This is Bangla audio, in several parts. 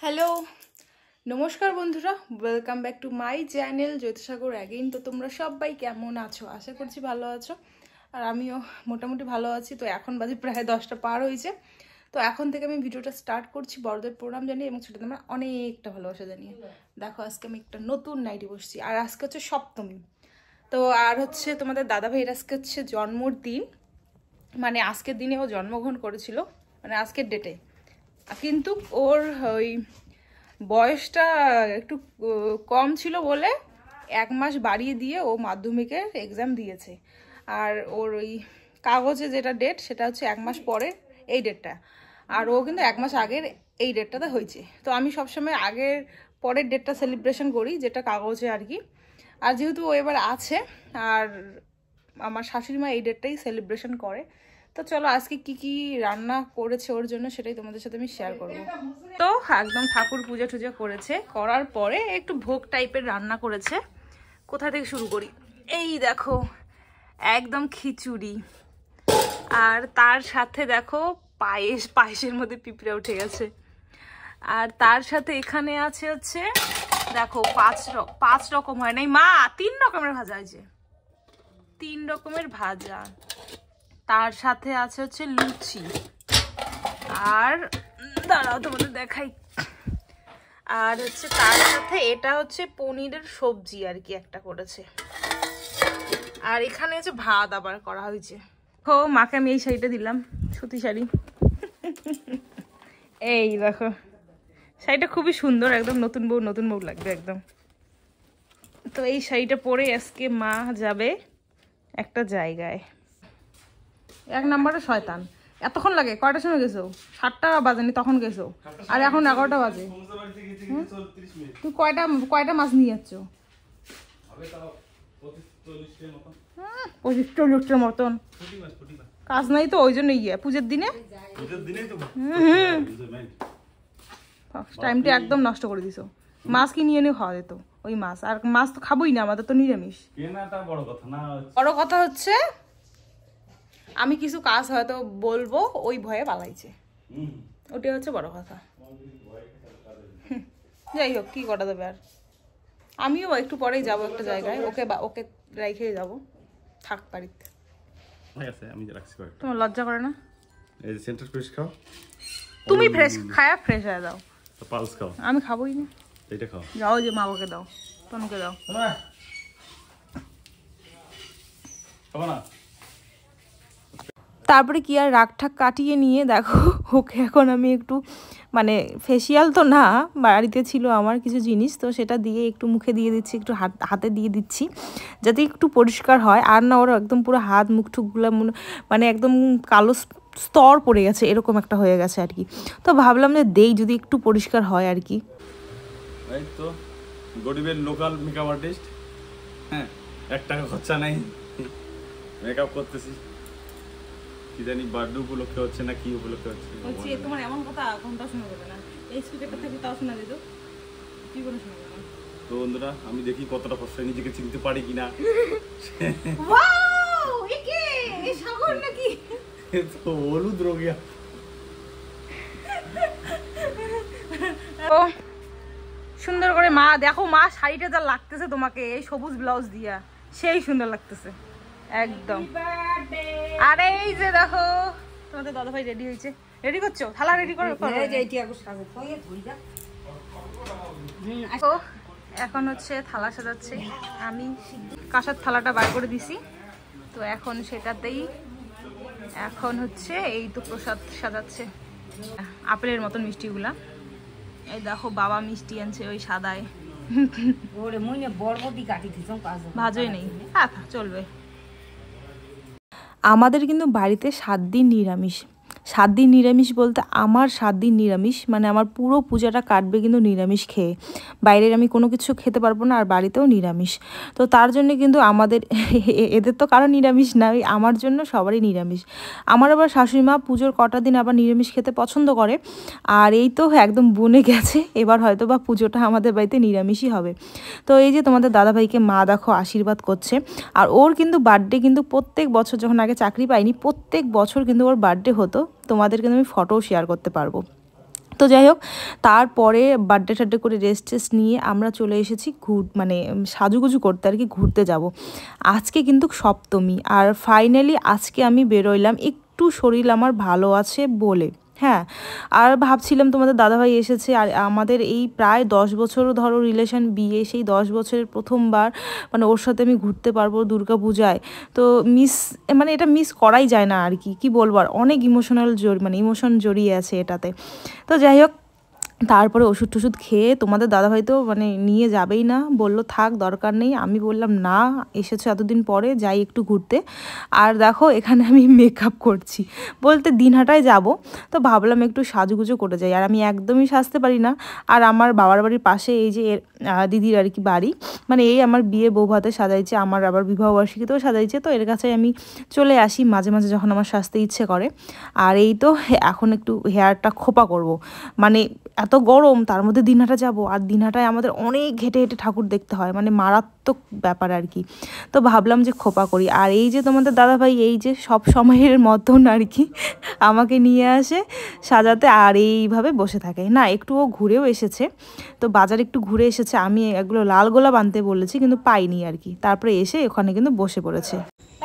হ্যালো, নমস্কার বন্ধুরা, welcome back to my channel Jyotisagar again. তো তোমরা সবাই কেমন আছো? আশা করছি ভালো আছো, আর আমিও মোটামুটি ভালো আছি। তো এখন বাজে প্রায় 10টা পার হয়েছে। তো এখন থেকে আমি ভিডিওটা স্টার্ট করছি বড়দের প্রণাম জানিয়ে এবং ছোটদের আমরা অনেকটা ভালোবাসা জানিয়ে। দেখো আজকে আমি একটা নতুন নাইটি বসছি, আর আজকে হচ্ছে সপ্তমী। তো আর হচ্ছে তোমাদের দাদাভাইয়ের আজকে হচ্ছে জন্মদিন, মানে আজকের দিনে ও জন্মগ্রহণ করেছিল, মানে আজকের ডেটে। কিন্তু ওর ওই বয়সটা একটু কম ছিল বলে 1 মাস বাড়িয়ে দিয়ে ও মাধ্যমিকের এক্সাম দিয়েছে। আর ওর ওই কাগজে যেটা ডেট সেটা হচ্ছে 1 মাস পরে এই ডেটটা, আর ও কিন্তু 1 মাস আগের এই ডেটটাতে হয়েছে। তো আমি সবসময় আগের পরের ডেটটা সেলিব্রেশন করি, যেটা কাগজে আর কি। আর যেহেতু ও এবার আছে, আর আমার শাশুড়ি মা এই ডেটটাই সেলিব্রেশন করে। তো চলো আজকে কি কি রান্না করেছে ওর জন্য সেটাই তোমাদের সাথে আমি শেয়ার করবো। তো একদম ঠাকুর পূজা টুজা করেছে, করার পরে একটু ভোগ টাইপের রান্না করেছে। কোথা থেকে শুরু করি? এই দেখো একদম খিচুড়ি, আর তার সাথে দেখো পায়েসের মধ্যে পিঁপড়ে উঠে গেছে। আর তার সাথে এখানে আছে হচ্ছে দেখো 5 রকম হয় নাই মা, 3 রকমের ভাজা হয়েছে, 3 রকমের ভাজা। তার সাথে আছে হচ্ছে লুচি, আর দাঁড়াও তোমাদের দেখাই। আর হচ্ছে তার সাথে এটা হচ্ছে পনিরের সবজি আর কি একটা করেছে। আর এখানে হচ্ছে ভাত আবার করা হয়েছে। ও মাকে আমি এই শাড়িটা দিলাম, সুতি শাড়ি। এই দেখো শাড়িটা খুবই সুন্দর, একদম নতুন বউ লাগবে একদম। তো এই শাড়িটা পরে আজকে মা যাবে একটা জায়গায়। 1 নম্বরে শয়তান। এতক্ষণ লাগে? কয়টার সময় গেছো? 7টা বাজেনি তখন গেছো, আর এখন 11টা বাজে। তুই কয়টা মাছ নিয়ে যাচ্ছ? 25-40টার মতন। কাজ নাই তো, ওই জন্য পুজোর দিনে টাইমটা একদম নষ্ট করে দিছো। মাছ কি নিয়ে খাওয়া যেত ওই মাছ, আর মাছ তো খাবোই না, আমাদের তো নিরামিষ। বড় কথা হচ্ছে আমি কিছু কাজ হয়তো বলবো, ওই ভয়ে পালাইছে, ওটাই হচ্ছে বড় কথা। যাই হোক, কি করা যাবে। আর আমিও একটু পরেই যাবো একটা জায়গায়, ওকে রেখে যাবো, থাক বাড়িতে। তোমার লজ্জা করে না? তুমি ফ্রেশ ফ্রেশ হয়ে যাও। আমি খাবোই না। যাও যে মা ওকে দাও, তনুকে দাও। তারপরে কি আর রাগ ঠাক কাটিয়ে নিয়ে দেখো ওকে এখন আমি একটু মানে ফেসিয়াল তো না, বাড়িতে ছিল আমার কিছু জিনিস, তো সেটা দিয়ে একটু মুখে দিয়ে দিচ্ছি, একটু হাতে দিয়ে দিচ্ছি, যাতে একটু পরিষ্কার হয়। আর না ওর একদম পুরো হাত মুখ টুকগুলো মানে একদম কালো স্তর পড়ে গেছে, এরকম একটা হয়ে গেছে আর কি। তো ভাবলাম যে দেই, যদি একটু পরিষ্কার হয় আর কি। এই তো গরিবের লোকাল মেকআপ আর্টিস্ট, হ্যাঁ 1 টাকা খরচা নাই, মেকআপ করতেছি। কি জানি বার্থডে উপলক্ষে হচ্ছে না কি উপলক্ষে হচ্ছে। তোমার এমন কথা কোনটা শোনা যাবে না, এই স্পিকারটা থেকে তাও শোনা যেত, কি করে শোনা যাবে। তো বন্ধুরা আমি দেখি কতটা কষ্ট, নিজেকে চিনতে পারি কিনা। ওয়াও, একে এই সাগর নাকি? তো হলুদ রোগিয়া। ও সুন্দর করে মা দেখো, মা শাড়িটা যা লাগতেছে তোমাকে এই সবুজ ব্লাউজ দিয়া, সেই সুন্দর লাগতেছে একদম। আরে এই যে দেখো তোমাদের দাদাভাই রেডি হয়েছে। রেডি করছো? থালা রেডি করো। এখন হচ্ছে থালা সাজাচ্ছে, আমি কাঁসার থালাটা বার করে দিছি, তো এখন সেটাতেই এখন হচ্ছে এই তো প্রসাদ সাজাচ্ছে, আপেলের মতন মিষ্টিগুলা। এই দেখো বাবা মিষ্টি আনছে ওই সাদায়, ভাজই নেই, চলবে। আমাদের কিন্তু বাড়িতে 7 দিন নিরামিষ। 7 দিন নিরামিষ বলতে আমার 7 দিন নিরামিষ, মানে আমার পুরো পূজাটা কাটবে কিন্তু নিরামিষ খেয়ে। বাইরের আমি কোনো কিছু খেতে পারবো না, আর বাড়িতেও নিরামিষ। তো তার জন্য কিন্তু আমাদের এদের তো কারো নিরামিষ না, ওই আমার জন্য সবারই নিরামিষ। আমার আবার শাশুড়ি মা পুজোর কটা দিন আবার নিরামিষ খেতে পছন্দ করে, আর এই তো একদম বনে গেছে, এবার হয়তো বা পুজোটা আমাদের বাড়িতে নিরামিষই হবে। তো এই যে তোমাদের দাদাভাইকে মা দেখো আশীর্বাদ করছে, আর ওর কিন্তু বার্থডে কিন্তু প্রত্যেক বছর, যখন আগে চাকরি পাইনি প্রত্যেক বছর কিন্তু ওর বার্থডে হতো, তোমাদের কিন্তু আমি ফটোও শেয়ার করতে পারবো। তো যাই হোক, তারপরে বার্থডে টার্থডে করে রেস্ট টেস্ট নিয়ে আমরা চলে এসেছি মানে সাজুগুজু করতে আর কি, ঘুরতে যাব। আজকে কিন্তু সপ্তমী, আর ফাইনালি আজকে আমি বেরোইলাম একটু শরীর আমার ভালো আছে বলে। হ্যাঁ, আর ভাবছিলাম তোমাদের দাদাভাই এসেছে, আর আমাদের এই প্রায় 10 বছরও ধরো রিলেশন, বিয়ে সেই 10 বছরের প্রথমবার মানে ওর সাথে আমি ঘুরতে পারবো দুর্গা পূজায়। তো মানে এটা মিস করাই যায় না আর কি, কি বলবো, আর অনেক মানে ইমোশন জড়িয়ে আছে এটাতে। তো যাই হোক, তারপরে ওষুধ টষুধ খেয়ে তোমাদের দাদাভাই তো মানে নিয়ে যাবেই না, বলল থাক দরকার নেই। আমি বললাম না, এসেছো এতদিন পরে, যাই একটু ঘুরতে। আর দেখো এখানে আমি মেকআপ করছি, বলতে দিনহাটায় যাব, তো ভাবলাম একটু সাজুগুজো করে যাই। আর আমি একদমই সাজতে পারি না। আর আমার বাবার বাড়ির পাশে এই যে দিদির আর কি বাড়ি, মানে এই আমার বিয়ে বউ ভাতে সাজাইছে, আমার আবার বিবাহবার্ষিকীতেও সাজাইছে, তো এর কাছে আমি চলে আসি মাঝে মাঝে যখন আমার সাজতে ইচ্ছে করে। আর এই তো এখন একটু হেয়ারটা খোপা করব, মানে এত গরম, তার মধ্যে দিনহাটা যাব, আর দিনহাটায় আমাদের অনেক হেঁটে হেঁটে ঠাকুর দেখতে হয়, মানে মারাত্মক ব্যাপার আর কি। তো ভাবলাম যে খোপা করি। আর এই যে তোমাদের দাদাভাই এই যে সব সময়ের মতন আর কি আমাকে নিয়ে আসে সাজাতে, আর এইভাবে বসে থাকে না, একটুও ঘুরেও এসেছে। তো বাজার একটু ঘুরে এসেছে, আমি এগুলো লাল গোলাপ আনতে বলেছি কিন্তু পাইনি আর কি, তারপরে এসে ওখানে কিন্তু বসে পড়েছে।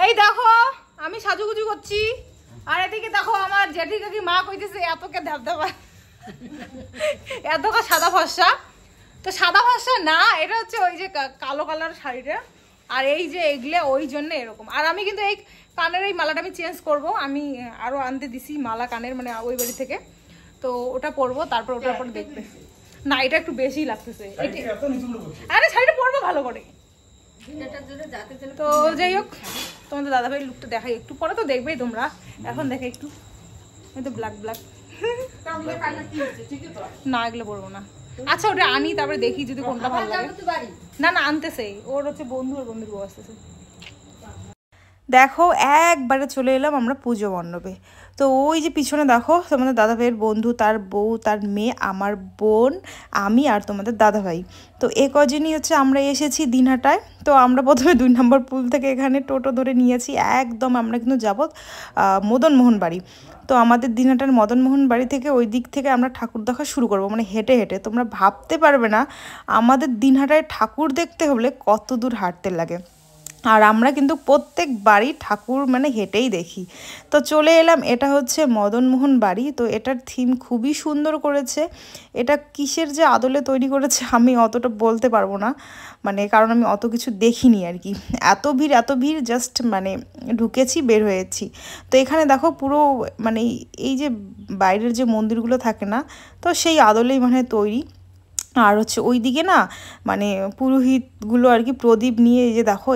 এই দেখো আমি সাজুগুজু করছি, আর এদিকে দেখো আমার জেঠি কাকি মা কইতেছে এতকে ধাপধাপা, এতটা সাদা ফর্সা। তো সাদা ফর্সা না, এটা হচ্ছে ওই যে কালো কালার শাড়িটা, আর এই যে এগুলো ওই জন্য এরকম। আর আমি কিন্তু এই কানের এই মালাটা আমি চেঞ্জ করব, আমি আরো আনতে দিছি মালা কানের, মানে ওই বাড়ি থেকে, তো ওটা পরবো, তারপর ওটার পর দেখবে। না এটা একটু বেশি লাগতেছে, আরে শাড়িটা পরবো ভালো করে। তো যাই হোক, তোমাদের দাদাভাই লুকটা দেখাই একটু পরে, তো দেখবেই তোমরা, এখন দেখে একটু এই তো ব্ল্যাক ব্ল্যাক। না এগুলো পরবো না, আচ্ছা ওটা আনি তারপরে দেখি যদি কোনটা ভালো লাগে। না না আনতেছে, ওর হচ্ছে বন্ধুর বউ আসতেছে। দেখো একবারে চলে এলাম আমরা পুজো মণ্ডপে। তো ওই যে পিছনে দেখো তোমাদের দাদাভাইয়ের বন্ধু, তার বউ, তার মেয়ে, আমার বোন, আমি আর তোমাদের দাদাভাই, তো এ কজনই হচ্ছে আমরা এসেছি দিনহাটায়। তো আমরা প্রথমে 2 নম্বর পুল থেকে এখানে টোটো ধরে নিয়েছি, একদম আমরা কিন্তু যাবো মদনমোহন বাড়ি। তো আমাদের দিনহাটার মদনমোহন বাড়ি থেকে ওই দিক থেকে আমরা ঠাকুর দেখা শুরু করব, মানে হেঁটে হেঁটে। তোমরা ভাবতে পারবে না আমাদের দিনহাটায় ঠাকুর দেখতে হলে কত দূর হাঁটতে লাগে। আর আমরা কিন্তু প্রত্যেক বাড়ি ঠাকুর মানে হেঁটেই দেখি। তো চলে এলাম, এটা হচ্ছে মদনমোহন বাড়ি। তো এটার থিম খুবই সুন্দর করেছে, এটা কিসের যে আদলে তৈরি করেছে আমি অতটা বলতে পারবো না, মানে কারণ আমি অত কিছু দেখিনি আর কি। এত ভিড় জাস্ট মানে ঢুকেছি বের হয়েছি। তো এখানে দেখো পুরো মানে এই যে বাইরের যে মন্দিরগুলো থাকে না, তো সেই আদলেই মানে তৈরি। আর হচ্ছে ওই দিকে না মানে পুরোহিতগুলো আর কি প্রদীপ নিয়ে এই যে দেখো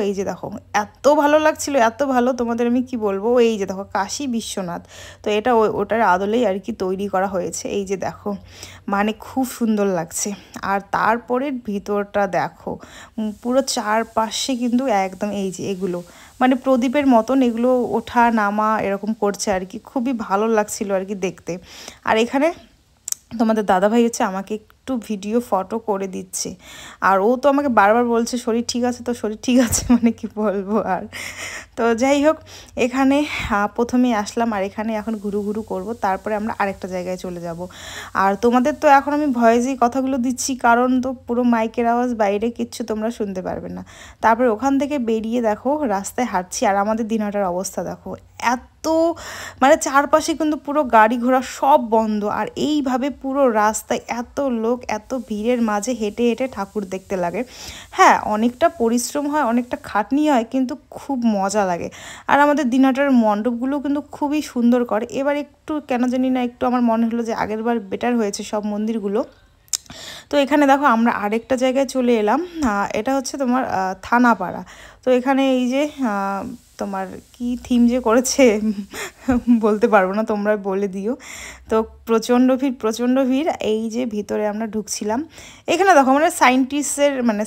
এত ভালো লাগছিল, এত ভালো তোমাদের আমি কি বলবো। এই যে দেখো কাশী বিশ্বনাথ, তো এটা ওটার আদলেই আর কি তৈরি করা হয়েছে। এই যে দেখো মানে খুব সুন্দর লাগছে। আর তারপরে ভিতরটা দেখো পুরো চারপাশে কিন্তু একদম এই যে এগুলো মানে প্রদীপের মতন এগুলো ওঠা নামা এরকম করছে আর কি, খুবই ভালো লাগছিল আর কি দেখতে। আর এখানে তোমাদের দাদাভাই হচ্ছে আমাকে একটু ভিডিও ফটো করে দিচ্ছে, আর ও তো আমাকে বারবার বলছে শরীর ঠিক আছে, তো শরীর ঠিক আছে মানে কি বলবো আর। তো যাই হোক, এখানে প্রথমেই আসলাম, আর এখানে এখন ঘুরু করব, তারপরে আমরা আরেকটা জায়গায় চলে যাব। আর তোমাদের তো এখন আমি ভয়েসেই কথাগুলো দিচ্ছি, কারণ তো পুরো মাইকের আওয়াজ, বাইরে কিচ্ছু তোমরা শুনতে পারবে না। তারপরে ওখান থেকে বেরিয়ে দেখো রাস্তায় হাঁটছি, আর আমাদের দিনহাটার অবস্থা দেখো, এত মানে চারপাশে কিন্তু পুরো গাড়ি ঘোড়া সব বন্ধ, আর এইভাবে পুরো রাস্তায় এত লোক, এত ভিড়ের মাঝে হেঁটে হেঁটে ঠাকুর দেখতে লাগে। হ্যাঁ অনেকটা পরিশ্রম হয়, অনেকটা খাটনি হয়, কিন্তু খুব মজা লাগে। আর আমাদের দিনহাটার মণ্ডপগুলো কিন্তু খুবই সুন্দর করে। এবার একটু কেন জানি না একটু আমার মনে হলো যে আগের বার বেটার হয়েছে সব মন্দিরগুলো। তো এখানে দেখো আমরা আরেকটা জায়গায় চলে এলাম, এটা হচ্ছে তোমার থানাপাড়া। তো এখানে এই যে তোমার কি থিম যে করেছে বলতে পারবো না, তোমরা বলে দিও। তো প্রচণ্ড ভিড়। এই যে ভিতরে আমরা ঢুকছিলাম, এখানে দেখো মানে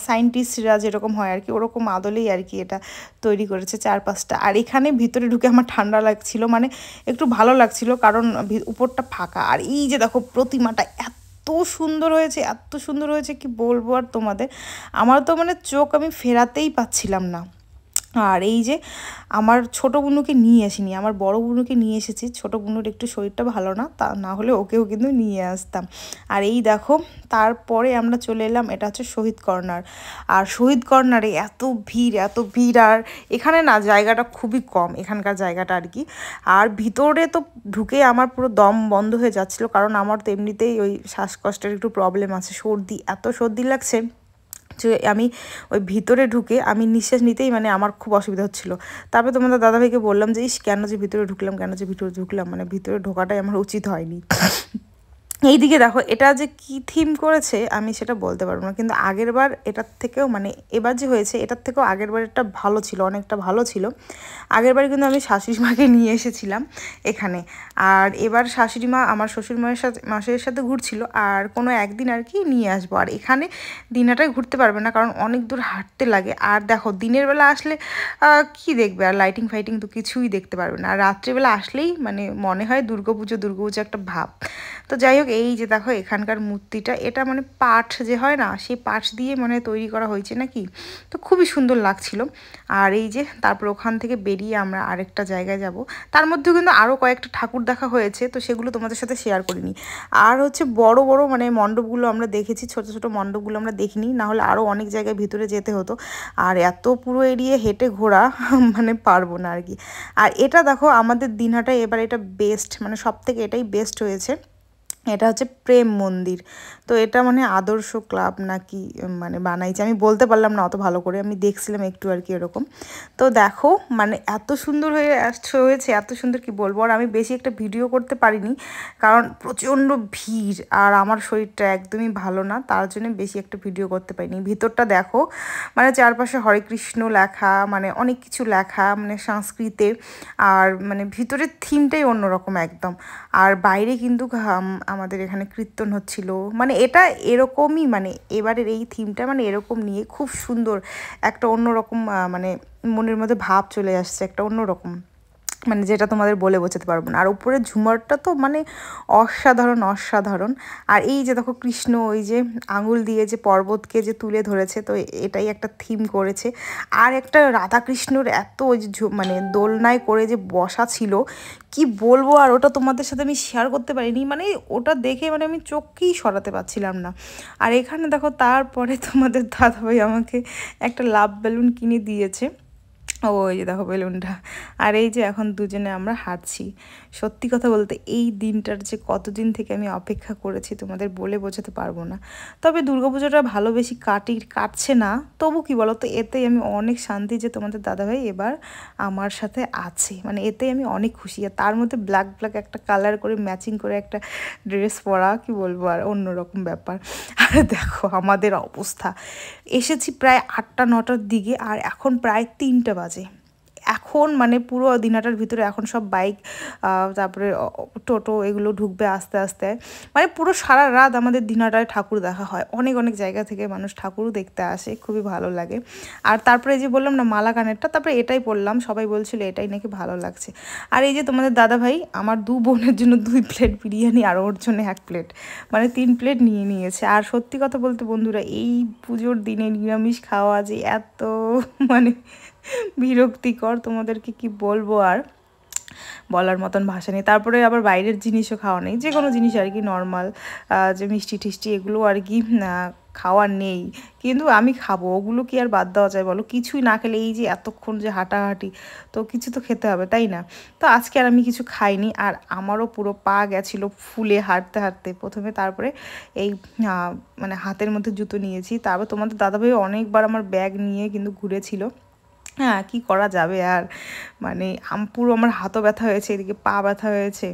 সায়েন্টিস্টরা যেরকম হয় আর কি, ওরকম আদলেই আর কি এটা তৈরি করেছে চারপাশটা। আর এখানে ভিতরে ঢুকে আমার ঠান্ডা লাগছিল, মানে একটু ভালো লাগছিল কারণ উপরটা ফাঁকা। আর এই যে দেখো প্রতিমাটা এত সুন্দর হয়েছে কি বলবো আর তোমাদের, আমার তো মানে চোখ আমি ফেরাতেই পাচ্ছিলাম না। আর এই যে আমার ছোট বুনুকে নিয়ে আসিনি, আমার বড় বুনুকে নিয়ে এসেছি। ছোট বুনুর একটু শরীরটা ভালো না, তা না হলে ওকেও কিন্তু নিয়ে আসতাম। আর এই দেখো তারপরে আমরা চলে এলাম, এটা হচ্ছে শহীদ কর্নার। আর শহীদ কর্নারে এত ভিড় এত ভিড়, আর এখানে না জায়গাটা খুবই কম, এখানকার জায়গাটা আর কি। আর ভিতরে তো ঢুকে আমার পুরো দম বন্ধ হয়ে যাচ্ছিলো, কারণ আমার তো এমনিতেই ওই শ্বাসকষ্টের একটু প্রবলেম আছে, সর্দি, এত সর্দি লাগছে যে আমি ওই ভিতরে ঢুকে আমি নিঃশ্বাস নিতেই মানে আমার খুব অসুবিধা হচ্ছিলো। তারপরে তোমাদের দাদাভাইকে বললাম যে ইস কেন যে ভিতরে ঢুকলাম, কেন যে ভিতরে ঢুকলাম, মানে ভিতরে ঢোকাটাই আমার উচিত হয়নি। এইদিকে দেখো এটা যে কি থিম করেছে আমি সেটা বলতে পারবো না, কিন্তু আগের বার এটার থেকেও মানে এবার যে হয়েছে এটার থেকেও আগের বারেরটা ভালো ছিল, অনেকটা ভালো ছিল। আগের বার কিন্তু আমি শাশুড়ি মাকে নিয়ে এসেছিলাম এখানে, আর এবার শাশুড়ি মা আমার শ্বশুর মাসের সাথে ঘুরছিল, আর কোনো একদিন আর কি নিয়ে আসবো। আর এখানে দিনাটাই ঘুরতে পারবে না, কারণ অনেক দূর হাঁটতে লাগে। আর দেখো দিনের বেলা আসলে কি দেখবে, আর লাইটিং ফাইটিং তো কিছুই দেখতে পারবে না। আর রাত্রিবেলা আসলেই মানে মনে হয় দুর্গাপুজো একটা ভাব। তো যাই হোক, এই যে দেখো এখানকার মূর্তিটা, এটা মানে পাট যে হয় না, সেই পাট দিয়ে মানে তৈরি করা হয়েছে নাকি, তো খুবই সুন্দর লাগছিল। আর এই যে তারপর ওখান থেকে বেরিয়ে আমরা আরেকটা জায়গায় যাব, তার মধ্যেও কিন্তু আরও কয়েকটা ঠাকুর দেখা হয়েছে, তো সেগুলো তোমাদের সাথে শেয়ার করিনি। আর হচ্ছে বড় বড় মানে মণ্ডপগুলো আমরা দেখেছি, ছোট ছোট মণ্ডপগুলো আমরা দেখিনি, না হলে আরও অনেক জায়গায় ভিতরে যেতে হতো, আর এত পুরো এরিয়ে হেঁটে ঘোরা মানে পারবো না আর কি। আর এটা দেখো আমাদের দিনহাটায় এবার এটা বেস্ট, মানে সব থেকে এটাই বেস্ট হয়েছে। এটা হচ্ছে প্রেম মন্দির। তো এটা মানে আদর্শ ক্লাব নাকি মানে বানাইছে, আমি বলতে পারলাম না অত ভালো করে, আমি দেখছিলাম একটু আর কি এরকম। তো দেখো মানে এত সুন্দর হয়েছে, এত সুন্দর কি বলবো। আর আমি বেশি একটা ভিডিও করতে পারিনি, কারণ প্রচণ্ড ভিড় আর আমার শরীরটা একদমই ভালো না, তার জন্য বেশি একটা ভিডিও করতে পারিনি। ভিতরটা দেখো মানে চারপাশে হরে কৃষ্ণ লেখা, মানে অনেক কিছু লেখা মানে সংস্কৃতে, আর মানে ভিতরের থিমটাই অন্যরকম একদম। আর বাইরে কিন্তু আমাদের এখানে কীর্তন হচ্ছিল, মানে এটা এরকমই, মানে এবারের এই থিমটা মানে এরকম নিয়ে খুব সুন্দর একটা অন্যরকম মানে মনের মধ্যে ভাব চলে আসছে, একটা অন্যরকম, মানে যেটা তোমাদের বলে বোঝাতে পারবো না। আর উপরের ঝুমারটা তো মানে অসাধারণ অসাধারণ। আর এই যে দেখো কৃষ্ণ ওই যে আঙুল দিয়ে যে পর্বতকে যে তুলে ধরেছে, তো এটাই একটা থিম করেছে। আর একটা রাধাকৃষ্ণর এত ওই যে মানে দোলনায় করে যে বসা ছিল, কি বলবো, আর ওটা তোমাদের সাথে আমি শেয়ার করতে পারিনি, মানে ওটা দেখে মানে আমি চোখকেই সরাতে পারছিলাম না। আর এখানে দেখো তারপরে তোমাদের দাদাভাই আমাকে একটা লাভ বেলুন কিনে দিয়েছে, ওই যে দেখো বেলুনটা। আর এই যে এখন দুজনে আমরা হাঁটছি। সত্যি কথা বলতে এই দিনটার যে কতদিন থেকে আমি অপেক্ষা করেছি তোমাদের বলে বোঝাতে পারবো না। তবে দুর্গাপুজোটা ভালো বেশি কাটছে না, তবু কি বলো তো, এতেই আমি অনেক শান্তি যে তোমাদের দাদাভাই এবার আমার সাথে আছে, মানে এতেই আমি অনেক খুশি। আর তার মধ্যে ব্ল্যাক একটা কালার করে ম্যাচিং করে একটা ড্রেস পরা, কি বলবো, আর অন্যরকম ব্যাপার। আর দেখো আমাদের অবস্থা, এসেছি প্রায় 8টা-9টার দিকে, আর এখন প্রায় 3টা বাজে। এখন মানে পুরো দিনাটার ভিতরে এখন সব বাইক তারপরে টোটো এগুলো ঢুকবে আস্তে আস্তে, মানে পুরো সারা রাত আমাদের দিনাটায় ঠাকুর দেখা হয়, অনেক অনেক জায়গা থেকে মানুষ ঠাকুরও দেখতে আসে, খুবই ভালো লাগে। আর তারপরে যে বললাম না মালা কানেরটা, তারপরে এটাই পরলাম, সবাই বলছিল এটাই নাকি ভালো লাগছে। আর এই যে তোমাদের দাদাভাই আমার 2 বোনের জন্য 2 প্লেট বিরিয়ানি, আর ওর জন্য 1 প্লেট, মানে 3 প্লেট নিয়ে নিয়েছে। আর সত্যি কথা বলতে বন্ধুরা, এই পুজোর দিনে নিরামিষ খাওয়া যে এত মানে বিরক্তিকর, তোমাদেরকে কি বলবো, আর বলার মতন ভাষা নেই। তারপরে আবার বাইরের জিনিসও খাওয়া নেই, যে কোনো জিনিস আর কি নর্মাল যে মিষ্টি টিষ্টি এগুলো আর কি খাওয়ার নেই, কিন্তু আমি খাবো, ওগুলো কি আর বাদ দেওয়া যায় বলো, কিছুই না খেলে এই যে এতক্ষণ যে হাঁটাহাঁটি, তো কিছু তো খেতে হবে তাই না। তো আজকে আর আমি কিছু খাইনি, আর আমারও পুরো পা গেছিলো ফুলে হাঁটতে হাঁটতে প্রথমে, তারপরে এই মানে হাতের মধ্যে জুতো নিয়েছি। তারপর তোমাদের দাদাভাই অনেকবার আমার ব্যাগ নিয়ে কিন্তু ঘুরেছিল। হ্যাঁ, কি করা যাবে আর, মানে পুরো আমার হাতও ব্যথা হয়েছে, এদিকে পা ব্যথা হয়েছে।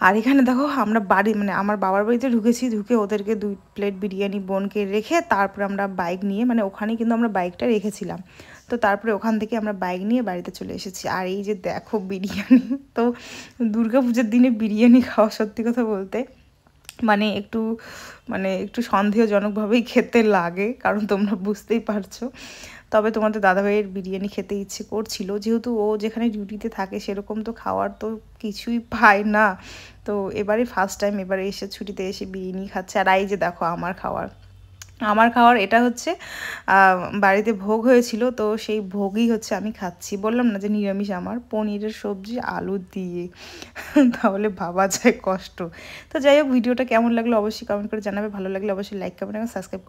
আর এখানে দেখো আমরা মানে আমার বাবার বাড়িতে ঢুকে ওদেরকে 2 প্লেট বিরিয়ানি বোনকে রেখে তারপরে আমরা বাইক নিয়ে, মানে ওখানেই কিন্তু আমরা বাইকটা রেখেছিলাম, তো তারপরে ওখান থেকে আমরা বাইক নিয়ে বাড়িতে চলে এসেছি। আর এই যে দেখো বিরিয়ানি, তো দুর্গাপুজোর দিনে বিরিয়ানি খাওয়া সত্যি কথা বলতে মানে একটু সন্দেহজনকভাবেই খেতে লাগে, কারণ তোমরা বুঝতেই পারছো। তবে তোমাদের দাদাভাইয়ের বিরিয়ানি খেতে ইচ্ছে করছিল, যেহেতু ও যেখানে ডিউটিতে থাকে সেরকম তো খাওয়ার তো কিছুই পায় না, তো এবারে ফার্স্ট টাইম এবারে এসে ছুটিতে এসে বিরিয়ানি খাচ্ছে। আর এই যে দেখো আমার খাওয়ার, আমার খাওয়ার এটা হচ্ছে বাড়িতে ভোগ হয়েছিল, তো সেই ভোগই হচ্ছে আমি খাচ্ছি। বললাম না যে নিরামিষ, আমার পনিরের সবজি আলু দিয়ে তাহলে ভাবা যায় কষ্ট। তো যাই হোক, ভিডিওটা কেমন লাগলো অবশ্যই কমেন্ট করে জানাবে, ভালো লাগলে অবশ্যই লাইক কমেন্ট এবং সাবস্ক্রাইব